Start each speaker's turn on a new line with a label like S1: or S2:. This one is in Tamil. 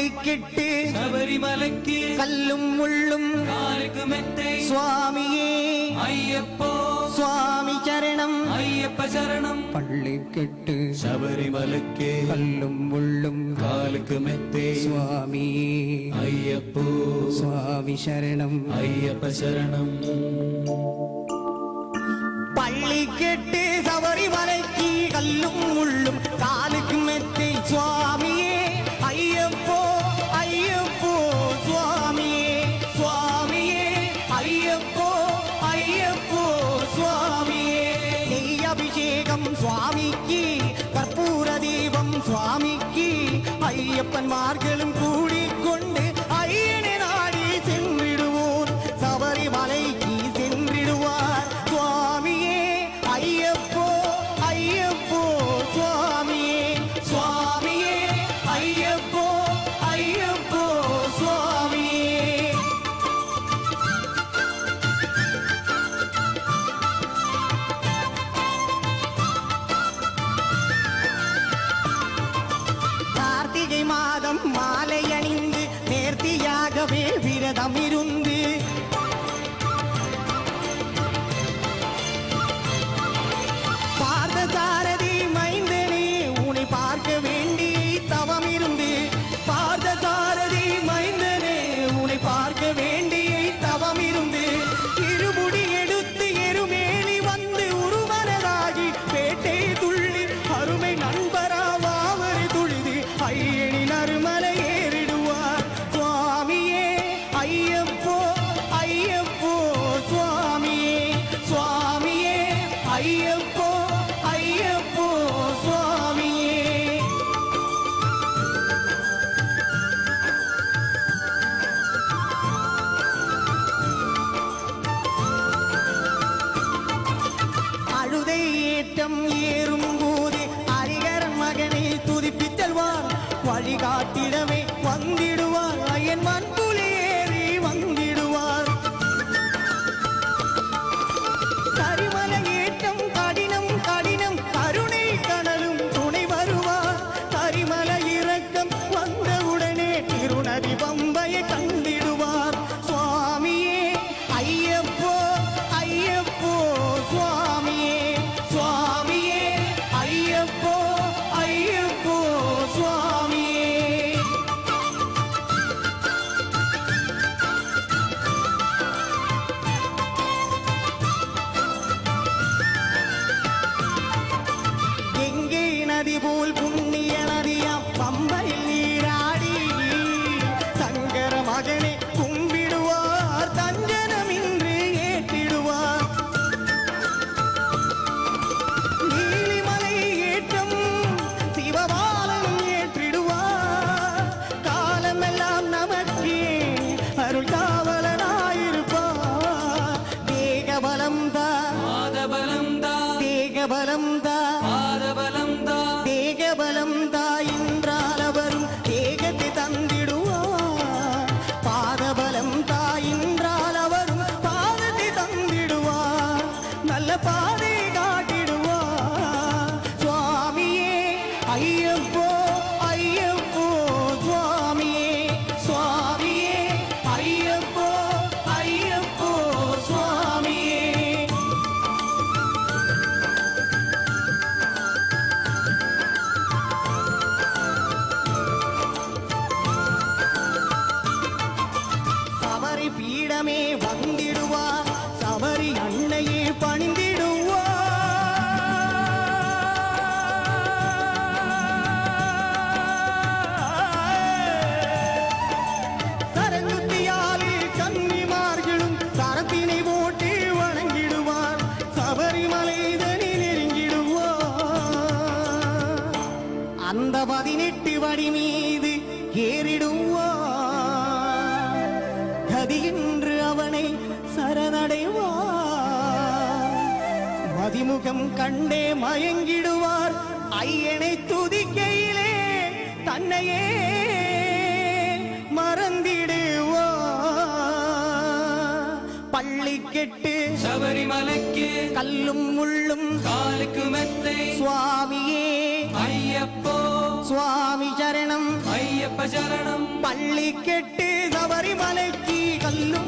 S1: പള്ളിക്കെട്ട്
S2: ശബരിമലയ്ക്ക്
S1: കല്ലും മുള്ളും
S2: കാലുക്ക് മെത്തേ
S1: സ്വാമിയേ
S2: അയ്യപ്പോ
S1: സ്വാമി ചരണം
S2: അയ്യപ്പ ശരണം
S1: പള്ളിക്കെട്ട്
S2: ശബരിമലയ്ക്ക്
S1: കല്ലും മുള്ളും
S2: കാലുക്ക് മെത്തേ
S1: സ്വാമിയേ
S2: അയ്യപ്പോ
S1: സ്വാമി ശരണം
S2: അയ്യപ്പ ശരണം
S1: പള്ളിക്കെട്ട് ശബരിമലയ്ക്ക് കല്ലും മുള്ളും കാലുക്ക് മെത്തേ സ്വാമിയേ അയ്യപ്പോ അയ്യപ്പോ സ്വാമിയേ സ്വാമിയേ അയ്യപ്പോ അയ്യപ്പോ സ്വാമിയേ നെയ്യഭിഷേകം സ്വാമിക്ക് കർപ്പൂരദീപം സ്വാമിക്ക് അയ്യപ്പന്മാർകളും കൂടിക്കൊണ്ട് അയ്യനെ നാടി ചെന്നിടുവോർ ശബരിമലയ്ക്ക് ചെന്നിടുവാർ സ്വാമിയേ അയ്യപ്പോ അയ്യപ്പോ സ്വാമിയേ സ്വാമിയേ അയ്യപ്പോ അയ്യപ്പോ സ്വാമിയേ கார்த்திகை மாதம் மாலையணிந்து நேர்த்தியாகவே விரதம் இருந்து பார்த்தசாரதி மைந்தனே உன்னை பார்க்க வேண்டி தவம் இருந்து பார்த்தசாரதி மைந்தனே உன்னை பார்க்க வேண்டி தவம் இருந்து இருமுடி எடுத்து எருமேலி வந்து உருவனதாகி பேட்டை துள்ளி அருமை நண்பராவாவரை துழிது ஐயனின் அருமலை ஏறிடுவார் சுவாமியே ஐயப்போ ஐயப்போ சுவாமியே சுவாமியே ஐயப்போ ஐயப்போ சுவாமியே அழுதை ஏற்றம் ஏறும் போது அரிகரன் மகனை துதிப்பித்தல்வார் வழிகாட்டிடவே வந்திடுவார் ஐயன் மண்புலி ஏறி வந்திடுவார் கரிமல ஏற்றம் கடினம் கடினம் கருணை கடலும் துணை வருவார் கரிமல இறக்கம் வந்தவுடனே திருநதி பம்பையை கண்டிடுவார் சுவாமியே ஐயப்போ ஐயப்போ சுவாமியே சுவாமியே ஐயப்போ ஐயப்போ சுவாமியே கங்கை நதி போல் புண்ணிய நதியாம் பம்பையில் நீராடி சங்கர மகனை கும்பிடுவார் தஞ்சனமின்றி ஏற்றிடுவார் நீலிமலை ஏற்றம் சிவபாலன் ஏற்றிடுவார் காலமெல்லாம் நமக்கே அருள் காவலனாயிருப்பார் தேகபலம் தான்
S2: பாதபலம் தா
S1: தேகபலம் தான்
S2: பாதபலம் தா
S1: தேகபலம் தாயின்றால் அவரும் தேகத்தை தந்திடுவார் பாதபலம் தாயின்றால் அவரும் பாதத்தை தந்திடுவார் நல்ல பாதை காட்டிடுவார் சுவாமியே ஐயப்போ ஐயப்போ சுவாமியே சுவாமியே ஐயப்போ ஐயப்போ சுவாமியே சபரி பீடமே வந்திடுவார் சபரி அன்னையே பணிந்திடுவார் சரங்குத்தியாலில் கன்னிமார்களும் சரத்தினை போட்டு வணங்கிடுவார் சபரிமலைதனி நெருங்கிடுவார் அந்த 18 வடி மீது ஏறிடுவார் கதியின்று அவனை சரணடைவார் மதிமுகம் கண்டே மயங்கிடுவார் ஐயனை துதிக்கையிலே தன்னையே மறந்திடுவார் பள்ளிக்கெட்டு
S2: ശബരിമലയ്ക്ക്
S1: கல்லும் முள்ளும்
S2: കാലുക്ക് മെത്തേ
S1: சுவாமியே
S2: അയ്യപ്പോ
S1: சுவாமி சரணம்
S2: അയ്യ അയ്യപ്പ ശരണം
S1: പള്ളിക്കെട്ട് ശബരിമലയ്ക്ക് കല്ലും